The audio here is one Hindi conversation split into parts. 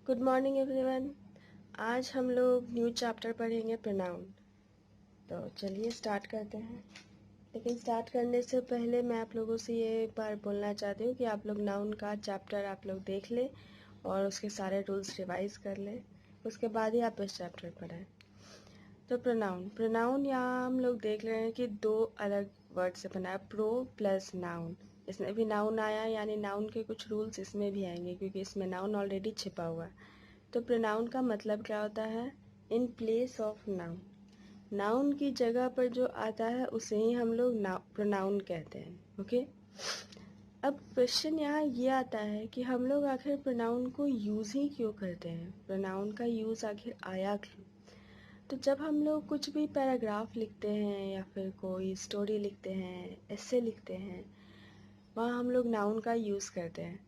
Good morning everyone. आज हम लोग न्यू चैप्टर पढ़ेंगे प्रोनाउन। तो चलिए स्टार्ट करते हैं। लेकिन स्टार्ट करने से पहले मैं आप लोगों से ये एक बार बोलना चाहती हूँ कि आप लोग नाउन का चैप्टर आप लोग देख लें और उसके सारे रूल्स रिवाइज कर लें, उसके बाद ही आप इस चैप्टर पढ़ें। तो प्रोनाउन प्रोनाउन यहाँ हम लोग देख रहे हैं कि दो अलग वर्ड से बना है, प्रो प्लस नाउन। इसमें भी नाउन आया, यानी नाउन के कुछ रूल्स इसमें भी आएंगे क्योंकि इसमें नाउन ऑलरेडी छिपा हुआ है। तो प्रोनाउन का मतलब क्या होता है? In place of noun. Noun की जगह पर जो आता है उसे ही हम लोग प्रोनाउन कहते हैं। ओके, अब क्वेश्चन यहाँ ये आता है कि हम लोग आखिर प्रोनाउन को यूज़ ही क्यों करते हैं, प्रोनाउन का यूज़ आखिर आया क्यों? तो जब हम लोग कुछ भी पैराग्राफ लिखते हैं या फिर कोई स्टोरी लिखते हैं, एस्से लिखते हैं, वहाँ हम लोग नाउन का यूज़ करते हैं।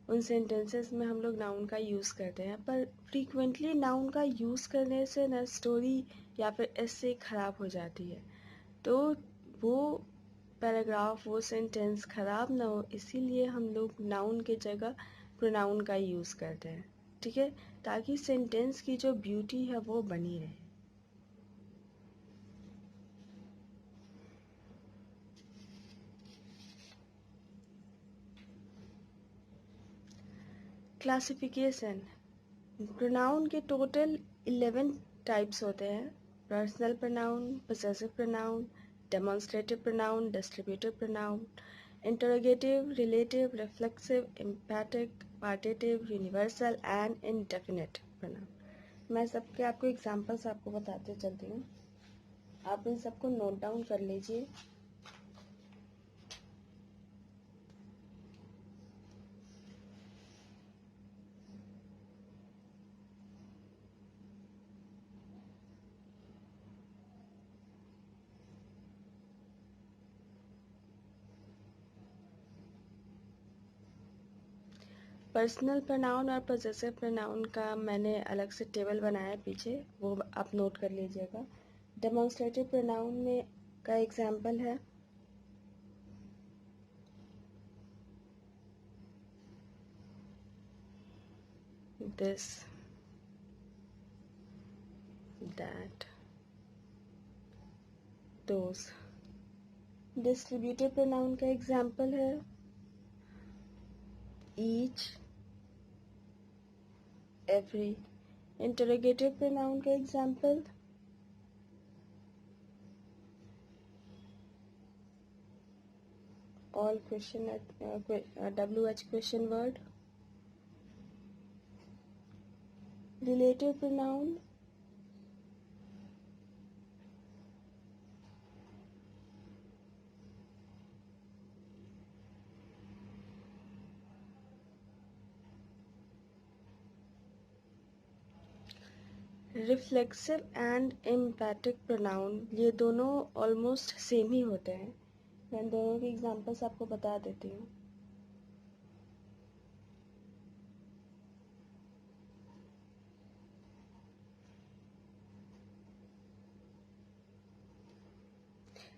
उन सेंटेंसेस में हम लोग नाउन का यूज़ करते हैं, पर फ्रीक्वेंटली नाउन का यूज़ करने से ना स्टोरी या फिर ऐसे ख़राब हो जाती है। तो वो पैराग्राफ, वो सेंटेंस ख़राब ना हो, इसीलिए हम लोग नाउन के जगह प्रोनाउन का यूज़ करते हैं। ठीक है, ताकि सेंटेंस की जो ब्यूटी है वो बनी रहे। क्लासिफिकेशन। प्रोनाउन के टोटल 11 टाइप्स होते हैं। Personal pronoun, possessive pronoun, demonstrative pronoun, distributive pronoun, interrogative, relative, reflexive, empathic, partitive, universal and indefinite pronoun. मैं सबके आपको एग्जांपल्स आपको बताते चलती हूँ, आप इन सबको नोट डाउन कर लीजिए। पर्सनल प्रोनाउन और पोजेसिव प्रोनाउन का मैंने अलग से टेबल बनाया है पीछे, वो आप नोट कर लीजिएगा। डेमोन्स्ट्रेटिव प्रोनाउन में का एग्जाम्पल है this, that, those. Distributive pronoun का एग्जाम्पल है ईच, एवरी। इंटरोगेटिव प्रोनाउन का example all question, WH question word. Relative pronoun reflexive and empathic pronoun. ये दोनों ऑलमोस्ट सेम ही होते हैं। मैं दोनों के एग्जांपल्स आपको बता देती हूँ।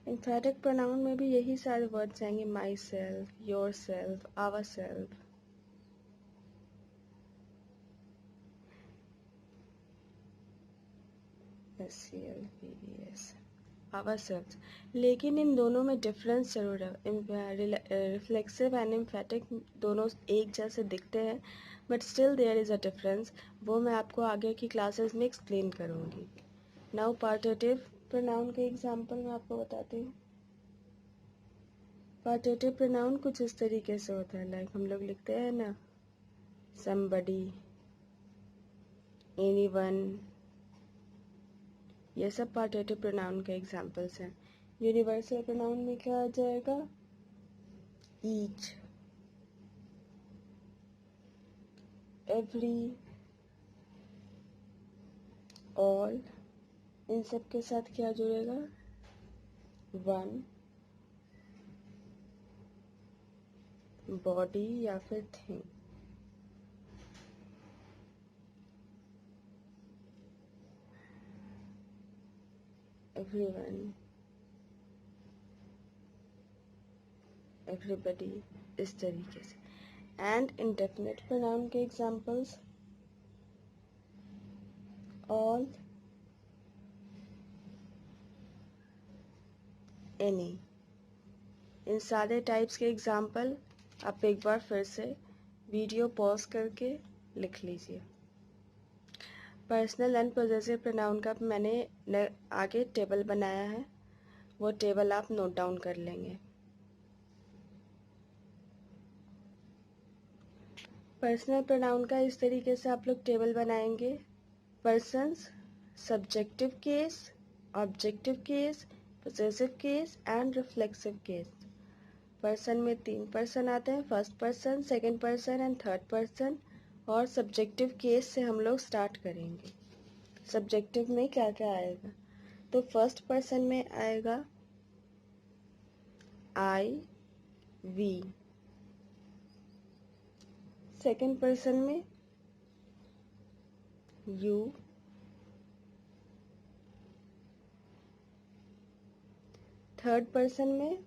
एम्पैथिक प्रोनाउन में भी यही सारे वर्ड्स आएंगे, myself, yourself, ourself, SELF, ourself. लेकिन इन दोनों में डिफरेंस जरूर है। रिफ्लेक्सिव एंड एम्फेटिक दोनों एक जैसे दिखते हैं, but still there is a difference. वो मैं आपको आगे की क्लासेस में एक्सप्लेन करूँगी। नाउ पार्टिटिव प्रोनाउन के एग्जांपल मैं आपको बताती हूँ। पार्टिटिव प्रोनाउन कुछ इस तरीके से होता है, लाइक हम लोग लिखते हैं ना, somebody, anyone, ये सब पार्टिटिव प्रोनाउन के एग्जांपल्स हैं। यूनिवर्सल प्रोनाउन में क्या आ जाएगा? Each, every, all. इन सब के साथ क्या जुड़ेगा? वन, बॉडी या फिर थिंग। एवरीवन, एवरीबडी, इस तरीके से। एंड इंडेफिनिट प्रोनाउन के एग्जांपल्स ऑल, एनी। इन सारे टाइप्स के एग्जाम्पल आप एक बार फिर से वीडियो पॉज करके लिख लीजिए। पर्सनल एंड पॉजेसिव प्रोनाउन का मैंने आगे टेबल बनाया है, वो टेबल आप नोट डाउन कर लेंगे। पर्सनल प्रोनाउन का इस तरीके से आप लोग टेबल बनाएंगे। Persons, subjective case, objective case, possessive case and reflexive case. Person में 3 पर्सन आते हैं, first person, second person and third person. और सब्जेक्टिव केस से हम लोग स्टार्ट करेंगे। सब्जेक्टिव में क्या क्या आएगा? तो फर्स्ट पर्सन में आएगा आई, वी। सेकंड पर्सन में यू, थर्ड पर्सन में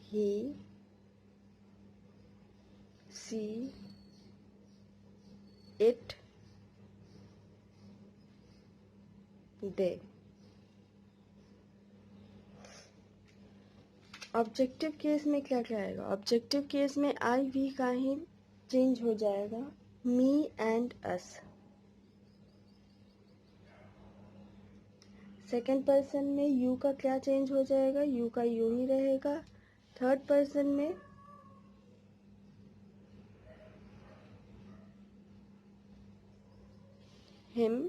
ही, she, it, they. Objective case में क्या क्या आएगा? ऑब्जेक्टिव केस में आई, वी का ही चेंज हो जाएगा me and us. Second person में यू का क्या चेंज हो जाएगा? यू का यू ही रहेगा। थर्ड पर्सन में him,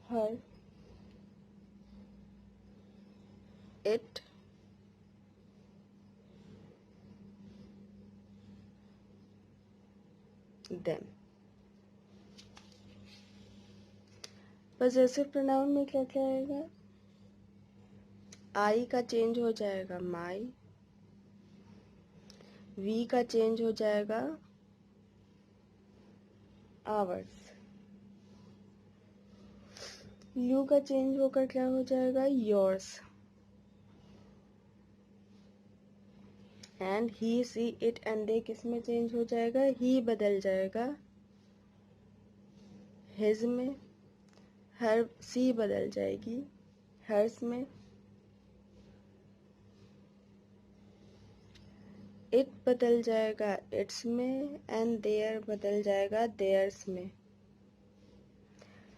her, it, them. Possessive pronoun में क्या क्या आएगा? आई का चेंज हो जाएगा माई, वी का चेंज हो जाएगा आवर्स, यू का चेंज होकर क्या हो जाएगा? Yours. And he, she, it and they किस में चेंज हो जाएगा? ही बदल जाएगा हिज में, हर, सी बदल जाएगी हर्स में, इट बदल जाएगा इट्स में एंड देयर बदल जाएगा देयर्स में।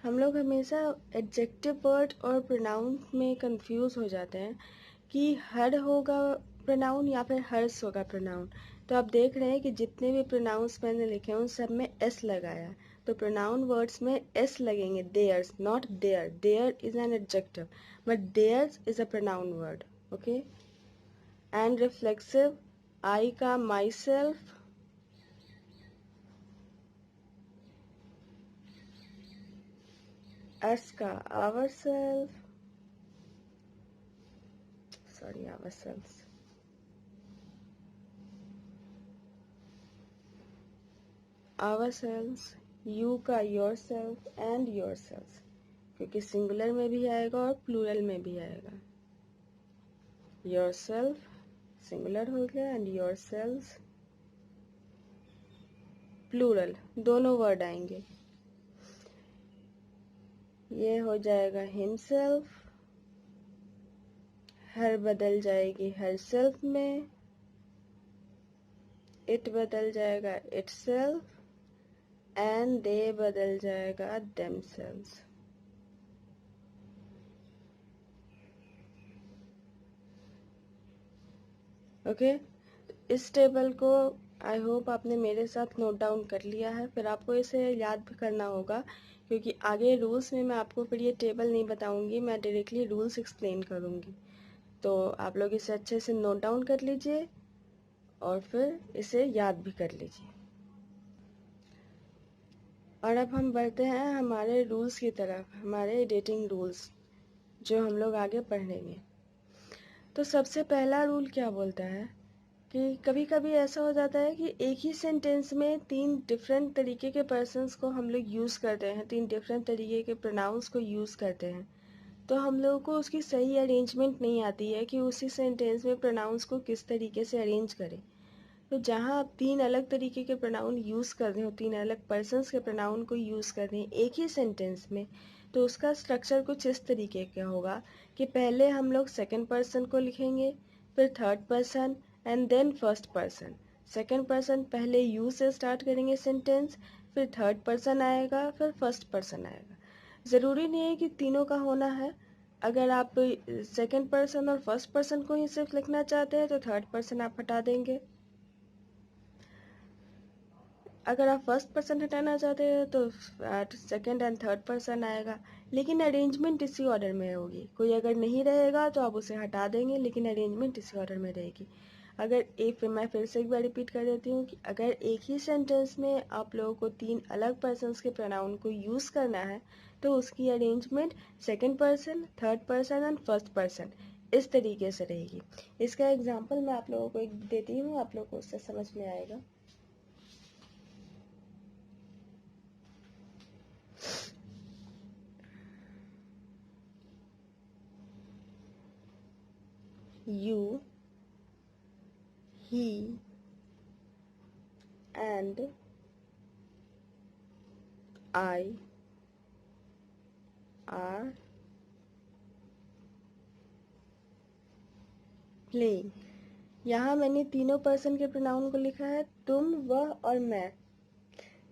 हम लोग हमेशा एडजेक्टिव वर्ड और प्रोनाउन में कंफ्यूज हो जाते हैं कि हर होगा प्रोनाउन या फिर हर्स होगा प्रोनाउन। तो आप देख रहे हैं कि जितने भी प्रोनाउंस मैंने लिखे हैं उन सब में एस लगाया। तो प्रोनाउन वर्ड्स में एस लगेंगे, theirs not their. Their is an adjective but theirs is a pronoun word. Okay. And reflexive, I का माई सेल्फ, एस का ourself, sorry ourself, ourselves, you का yourself and yourself, क्योंकि सिंगुलर में भी आएगा और प्लूरल में भी आएगा। योर सेल्फ सिंगुलर हो गया एंड योर सेल्फ प्लूरल, दोनों वर्ड आएंगे। ये हो जाएगा हिमसेल्फ, हर बदल जाएगी हर सेल्फ में, इट बदल जाएगा इटसेल्फ एंड दे बदल जाएगा देमसेल्व्स। ओके। इस टेबल को आई होप आपने मेरे साथ नोट डाउन कर लिया है। फिर आपको इसे याद भी करना होगा क्योंकि आगे रूल्स में मैं आपको फिर ये टेबल नहीं बताऊंगी, मैं डायरेक्टली रूल्स एक्सप्लेन करूंगी। तो आप लोग इसे अच्छे से नोट डाउन कर लीजिए और फिर इसे याद भी कर लीजिए। और अब हम बढ़ते हैं हमारे रूल्स की तरफ, हमारे एडिटिंग रूल्स जो हम लोग आगे पढ़ेंगे। तो सबसे पहला रूल क्या बोलता है कि कभी कभी ऐसा हो जाता है कि एक ही सेंटेंस में 3 डिफरेंट तरीके के पर्सन्स को हम लोग यूज़ करते हैं, 3 डिफरेंट तरीके के प्रोनाउंस को यूज़ करते हैं। तो हम लोगों को उसकी सही अरेंजमेंट नहीं आती है कि उसी सेंटेंस में प्रोनाउंस को किस तरीके से अरेंज करें। तो जहाँ आप तीन अलग तरीके के प्रोनाउन यूज़ कर रहे हो, तीन अलग पर्सन्स के प्रोनाउन को यूज़ कर रहे हैं एक ही सेंटेंस में, तो उसका स्ट्रक्चर कुछ इस तरीके का होगा कि पहले हम लोग सेकंड पर्सन को लिखेंगे, फिर third person and then first person. Second person पहले यू से स्टार्ट करेंगे सेंटेंस, फिर थर्ड पर्सन आएगा, फिर फर्स्ट पर्सन आएगा। ज़रूरी नहीं है कि तीनों का होना है। अगर आप सेकंड पर्सन और फर्स्ट पर्सन को ही सिर्फ लिखना चाहते हैं तो थर्ड पर्सन आप हटा देंगे। अगर आप फर्स्ट पर्सन हटाना चाहते हैं तो सेकंड एंड थर्ड पर्सन आएगा, लेकिन अरेंजमेंट इसी ऑर्डर में होगी। कोई अगर नहीं रहेगा तो आप उसे हटा देंगे, लेकिन अरेंजमेंट इसी ऑर्डर में रहेगी। अगर मैं फिर से एक बार रिपीट कर देती हूँ कि अगर एक ही सेंटेंस में आप लोगों को तीन अलग पर्सन्स के प्रोनाउन को यूज़ करना है तो उसकी arrangement second person, third person and first person इस तरीके से रहेगी। इसका एग्जाम्पल मैं आप लोगों को एक देती हूँ, आप लोगों को उससे समझ में आएगा। You, he, and I are playing। यहाँ मैंने तीनों पर्सन के प्रोनाउन को लिखा है, तुम, वह और मैं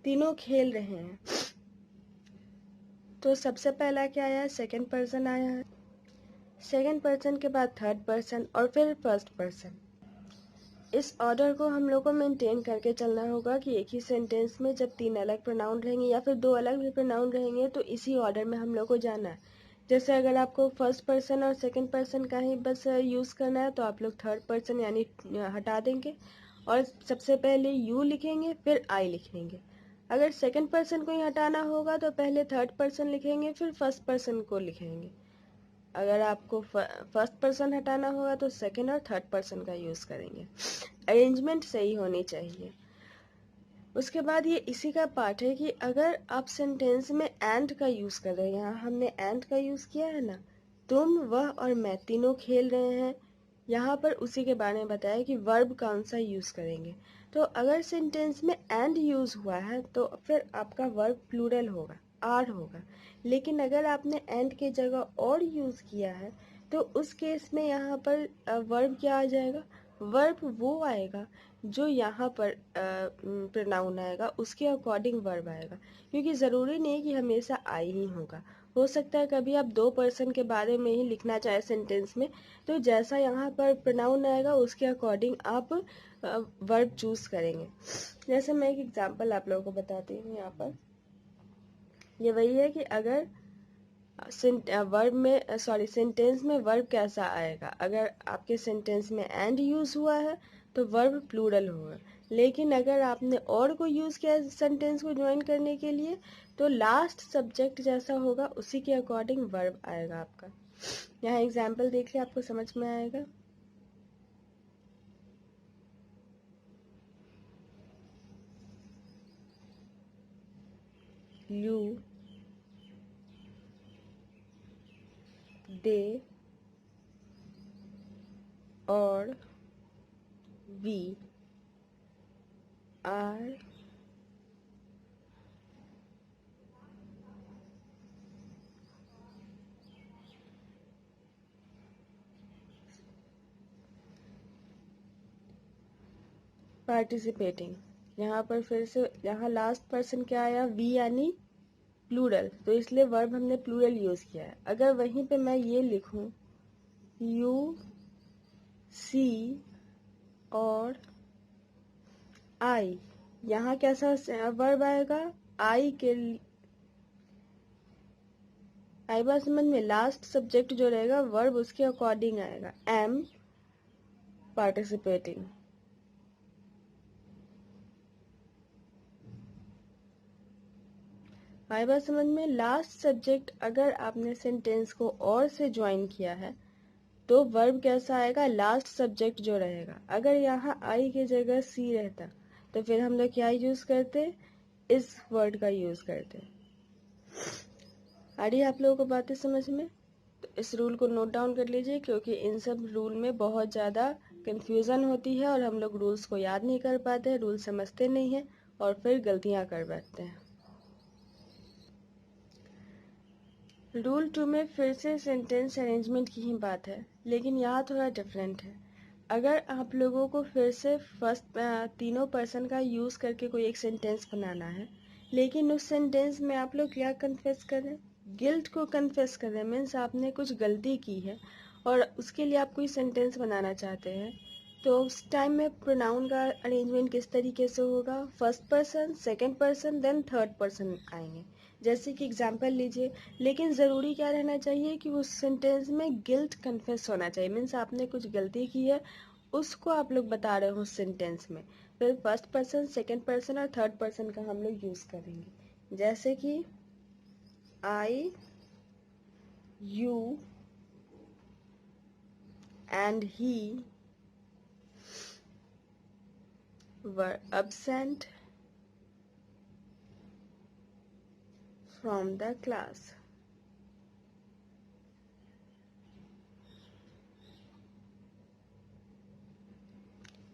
तीनों खेल रहे हैं। तो सबसे पहला क्या आया है, सेकंड पर्सन आया है, सेकंड पर्सन के बाद थर्ड पर्सन और फिर फर्स्ट पर्सन। इस ऑर्डर को हम लोग को मेंटेन करके चलना होगा कि एक ही सेंटेंस में जब तीन अलग प्रोनाउन रहेंगे या फिर दो अलग भी प्रोनाउन रहेंगे तो इसी ऑर्डर में हम लोग को जाना है। जैसे अगर आपको फर्स्ट पर्सन और सेकंड पर्सन का ही बस यूज़ करना है तो आप लोग थर्ड पर्सन यानी हटा देंगे और सबसे पहले यू लिखेंगे फिर आई लिखेंगे। अगर सेकंड पर्सन को ही हटाना होगा तो पहले थर्ड पर्सन लिखेंगे फिर फर्स्ट पर्सन को लिखेंगे। अगर आपको फर्स्ट पर्सन हटाना होगा तो सेकंड और थर्ड पर्सन का यूज़ करेंगे। अरेंजमेंट सही होनी चाहिए। उसके बाद ये इसी का पार्ट है कि अगर आप सेंटेंस में एंड का यूज़ कर रहे हैं, यहाँ हमने एंड का यूज़ किया है ना, तुम, वह और मैं तीनों खेल रहे हैं, यहाँ पर उसी के बारे में बताया कि वर्ब कौन सा यूज़ करेंगे। तो अगर सेंटेंस में एंड यूज़ हुआ है तो फिर आपका वर्ब प्लूरल होगा, आर होगा। लेकिन अगर आपने एंड की जगह और यूज़ किया है तो उस केस में यहाँ पर वर्ब क्या आ जाएगा, वर्ब वो आएगा जो यहाँ पर प्रोनाउन आएगा उसके अकॉर्डिंग वर्ब आएगा, क्योंकि ज़रूरी नहीं कि हमेशा आई ही होगा। हो सकता है कभी आप दो पर्सन के बारे में ही लिखना चाहे सेंटेंस में, तो जैसा यहाँ पर प्रोनाउन आएगा उसके अकॉर्डिंग आप वर्ब चूज करेंगे। जैसे मैं एक एग्जांपल आप लोगों को बताती हूँ। यहाँ पर ये वही है कि अगर वर्ब में सेंटेंस में वर्ब कैसा आएगा। अगर आपके सेंटेंस में एंड यूज हुआ है तो वर्ब प्लूरल होगा, लेकिन अगर आपने और को यूज किया सेंटेंस को ज्वाइन करने के लिए तो लास्ट सब्जेक्ट जैसा होगा उसी के अकॉर्डिंग वर्ब आएगा आपका। यहाँ एग्जाम्पल देख लिया, आपको समझ में आएगा। यू, दे और वी आर पार्टिसिपेटिंग। यहाँ पर फिर से यहाँ लास्ट पर्सन क्या आया, वी यानी प्लूरल, तो इसलिए वर्ब हमने प्लूरल यूज किया है। अगर वहीं पे मैं ये लिखूं यू सी और आई, यहाँ कैसा वर्ब आएगा, आई के आई बात समझ में, लास्ट सब्जेक्ट जो रहेगा वर्ब उसके अकॉर्डिंग आएगा, एम पार्टिसिपेटिंग। आई बात समझ में, लास्ट सब्जेक्ट अगर आपने सेंटेंस को और से ज्वाइन किया है तो वर्ब कैसा आएगा, लास्ट सब्जेक्ट जो रहेगा। अगर यहाँ आई की जगह सी रहता तो फिर हम लोग क्या यूज करते, इस वर्ड का यूज करते। आ रही है आप लोगों को बातें समझ में। तो इस रूल को नोट डाउन कर लीजिए, क्योंकि इन सब रूल में बहुत ज़्यादा कंफ्यूजन होती है और हम लोग रूल्स को याद नहीं कर पाते, रूल समझते नहीं हैं और फिर गलतियां कर बैठते हैं। रूल 2 में फिर से सेंटेंस अरेंजमेंट की ही बात है, लेकिन यहाँ थोड़ा डिफरेंट है। अगर आप लोगों को फिर से फर्स्ट तीनों पर्सन का यूज़ करके कोई एक सेंटेंस बनाना है, लेकिन उस सेंटेंस में आप लोग क्या कन्फेस कर रहे हैं? गिल्ट को कन्फेस कर रहे हैं। मीन्स आपने कुछ गलती की है और उसके लिए आप कोई सेंटेंस बनाना चाहते हैं, तो उस टाइम में प्रोनाउन का अरेंजमेंट किस तरीके से होगा? First person, second person, then third person आएंगे। जैसे कि एग्जाम्पल लीजिए, लेकिन ज़रूरी क्या रहना चाहिए कि उस सेंटेंस में गिल्ट कन्फेस होना चाहिए। मीन्स आपने कुछ गलती की है, उसको आप लोग बता रहे हो उस सेंटेंस में। फिर फर्स्ट पर्सन, सेकेंड पर्सन और थर्ड पर्सन का हम लोग यूज़ करेंगे। जैसे कि I, you and he were absent from the class.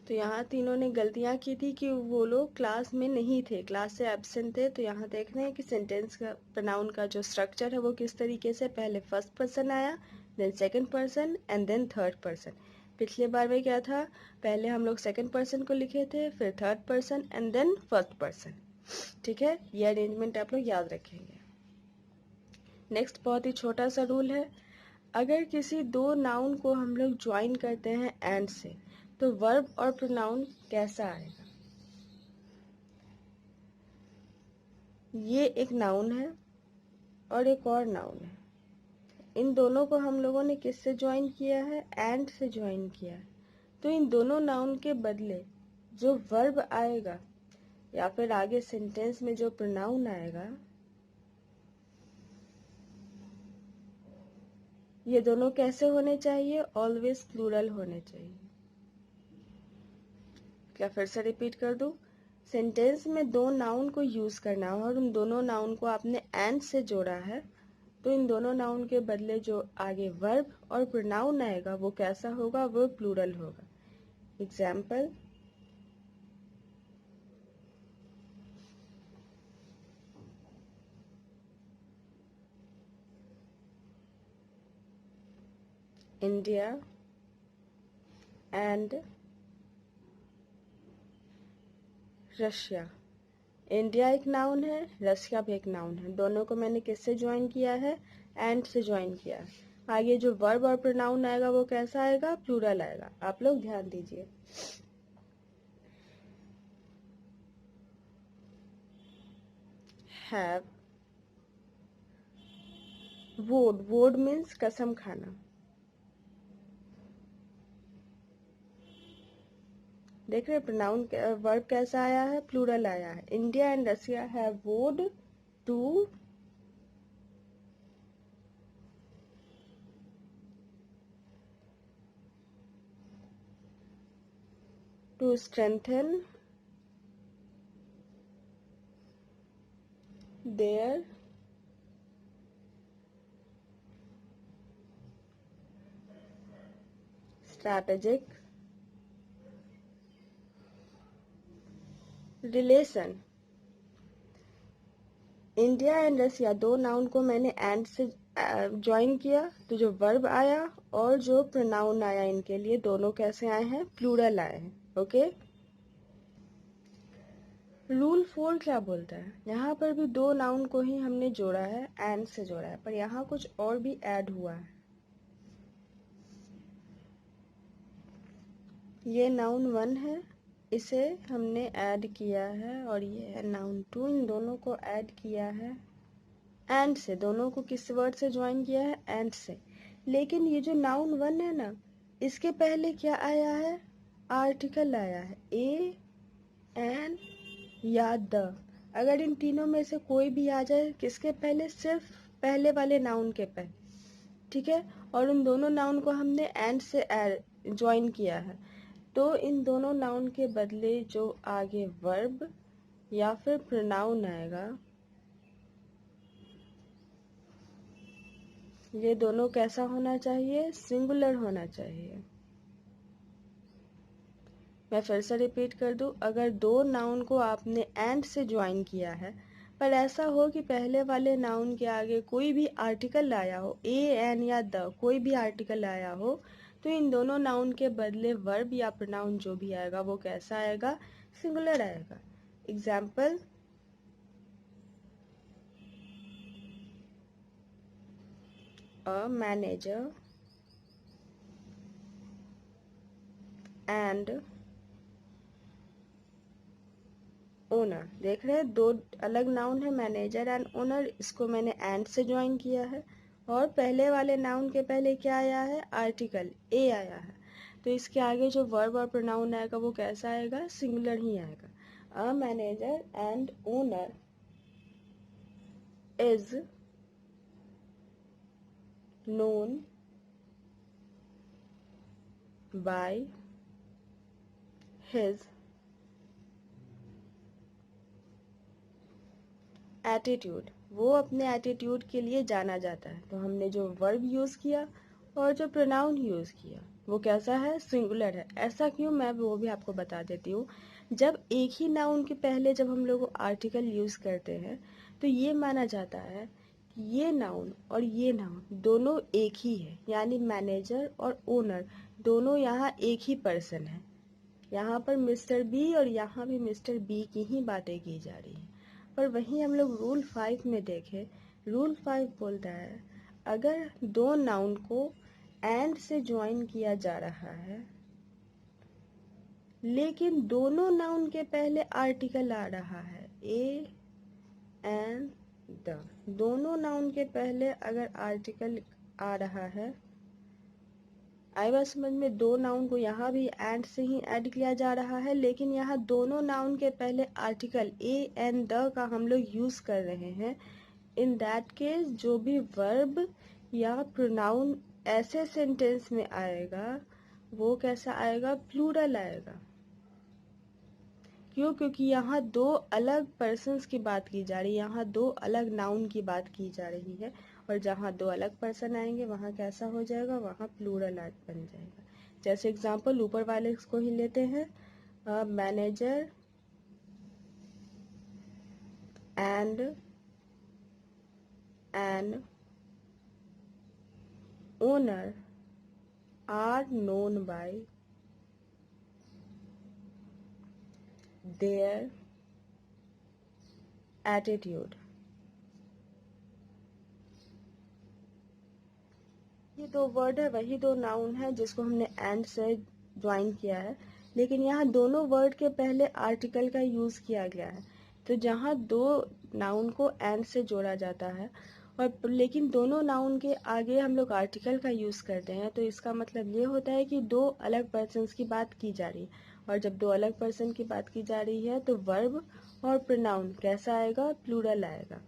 तो यहाँ तीनों ने गलतियाँ की थी कि वो लोग क्लास में नहीं थे, क्लास से एब्सेंट थे। तो यहाँ देख रहे हैं कि सेंटेंस का प्रोनाउन का जो स्ट्रक्चर है वो किस तरीके से, पहले फर्स्ट पर्सन आया, then second person and then third person. पिछले बार में क्या था, पहले हम लोग सेकंड पर्सन को लिखे थे, फिर third person and then first person. ठीक है, ये अरेंजमेंट आप लोग याद रखेंगे। नेक्स्ट बहुत ही छोटा सा रूल है, अगर किसी दो नाउन को हम लोग ज्वाइन करते हैं एंड से, तो वर्ब और प्रोनाउन कैसा आएगा? ये एक नाउन है और एक और नाउन है, इन दोनों को हम लोगों ने किससे ज्वाइन किया है? एंड से ज्वाइन किया है। तो इन दोनों नाउन के बदले जो वर्ब आएगा या फिर आगे सेंटेंस में जो प्रोनाउन आएगा, ये दोनों कैसे होने चाहिए? ऑलवेज प्लूरल होने चाहिए। क्या फिर से रिपीट कर दूं? सेंटेंस में दो नाउन को यूज करना है और उन दोनों नाउन को आपने एंड से जोड़ा है, तो इन दोनों नाउन के बदले जो आगे वर्ब और प्रोनाउन आएगा वो कैसा होगा? वो प्लूरल होगा। Example, India and Russia. India एक नाउन है, रशिया भी एक नाउन है, दोनों को मैंने किससे ज्वाइन किया है? एंड से ज्वाइन किया है। आगे जो वर्ब और प्रोनाउन आएगा वो कैसा आएगा? प्लूरल आएगा। आप लोग ध्यान दीजिए। हैव, वोड, वोड मीन्स कसम खाना। देख रहे प्रोनाउन वर्ब कैसा आया है? प्लूरल आया है। India and Russia have vowed to strengthen their strategic relation. India and Russia दो नाउन को मैंने एंड से ज्वाइन किया, तो जो वर्ब आया और जो प्रोनाउन आया इनके लिए दोनों कैसे आए हैं? प्लूरल आए हैं। ओके, रूल 4 क्या बोलता है? यहाँ पर भी दो नाउन को ही हमने जोड़ा है, एंड से जोड़ा है, पर यहाँ कुछ और भी ऐड हुआ है। ये नाउन 1 है, इसे हमने ऐड किया है, और ये है नाउन 2, इन दोनों को ऐड किया है एंड से। दोनों को किस वर्ड से ज्वाइन किया है? एंड से। लेकिन ये जो नाउन 1 है ना, इसके पहले क्या आया है? आर्टिकल आया है, ए, एन या द। अगर इन तीनों में से कोई भी आ जाए, किसके पहले? सिर्फ पहले वाले नाउन के पहले। ठीक है, और उन दोनों नाउन को हमने एंड से ज्वाइन किया है, तो इन दोनों नाउन के बदले जो आगे वर्ब या फिर प्रोनाउन आएगा, ये दोनों कैसा होना चाहिए? सिंगुलर होना चाहिए। मैं फिर से रिपीट कर दूं, अगर दो नाउन को आपने एंड से ज्वाइन किया है, पर ऐसा हो कि पहले वाले नाउन के आगे कोई भी आर्टिकल आया हो, ए, एन या द, कोई भी आर्टिकल आया हो, तो इन दोनों नाउन के बदले वर्ब या प्रोनाउन जो भी आएगा वो कैसा आएगा? सिंगुलर आएगा। Example, a manager and owner. देख रहे हैं, दो अलग नाउन है, मैनेजर एंड ओनर, इसको मैंने एंड से ज्वाइन किया है और पहले वाले नाउन के पहले क्या आया है? आर्टिकल ए आया है, तो इसके आगे जो वर्ब और प्रोनाउन आएगा वो कैसा आएगा? सिंगुलर ही आएगा। A manager and owner is known by his attitude. वो अपने एटीट्यूड के लिए जाना जाता है। तो हमने जो वर्ब यूज़ किया और जो प्रोनाउन यूज़ किया वो कैसा है? सिंगुलर है। ऐसा क्यों? मैं वो भी आपको बता देती हूँ। जब एक ही नाउन के पहले जब हम लोग आर्टिकल यूज़ करते हैं तो ये माना जाता है कि ये नाउन और ये नाउन दोनों एक ही है, यानी मैनेजर और ओनर दोनों यहाँ एक ही पर्सन है। यहाँ पर मिस्टर बी और यहाँ भी मिस्टर बी की ही बातें की जा रही है। पर वहीं हम लोग रूल 5 में देखें, रूल 5 बोलता है अगर दो नाउन को एंड से ज्वाइन किया जा रहा है लेकिन दोनों नाउन के पहले आर्टिकल आ रहा है, ए एंड द, दोनों नाउन के पहले अगर आर्टिकल आ रहा है, आई बात समझ में? दो नाउन को यहाँ भी एंड से ही ऐड किया जा रहा है लेकिन यहाँ दोनों नाउन के पहले आर्टिकल ए एंड द का हम लोग यूज कर रहे हैं। इन दैट केस जो भी वर्ब या प्रोनाउन ऐसे सेंटेंस में आएगा वो कैसा आएगा? प्लूरल आएगा। क्यों? क्योंकि यहाँ दो अलग पर्सन्स की बात की जा रही है, यहाँ दो अलग नाउन की बात की जा रही है और जहाँ दो अलग पर्सन आएंगे वहाँ कैसा हो जाएगा? वहाँ प्लूरल बन जाएगा। जैसे एग्जांपल ऊपर वाले को ही लेते हैं, manager and an owner are known by their attitude. ये दो वर्ड है, वही दो नाउन है जिसको हमने एंड से ज्वाइन किया है, लेकिन यहाँ दोनों वर्ड के पहले आर्टिकल का यूज किया गया है। तो जहाँ दो नाउन को एंड से जोड़ा जाता है और लेकिन दोनों नाउन के आगे हम लोग आर्टिकल का यूज करते हैं, तो इसका मतलब ये होता है कि दो अलग पर्सन्स की बात की जा रही है और जब दो अलग पर्सन की बात की जा रही है तो वर्ब और प्रोनाउन कैसा आएगा? प्लूरल आएगा।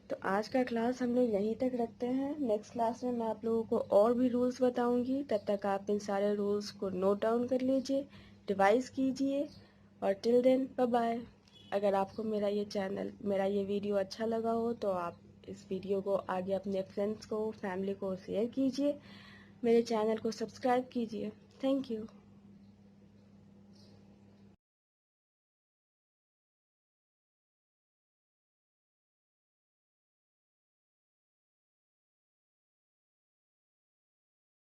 तो आज का क्लास हम लोग यहीं तक रखते हैं। नेक्स्ट क्लास में मैं आप लोगों को और भी रूल्स बताऊंगी। तब तक आप इन सारे रूल्स को नोट डाउन कर लीजिए, रिवाइज कीजिए और टिल देन बाय बाय। अगर आपको मेरा ये वीडियो अच्छा लगा हो तो आप इस वीडियो को आगे अपने फ्रेंड्स को, फैमिली को शेयर कीजिए। मेरे चैनल को सब्सक्राइब कीजिए। Thank you.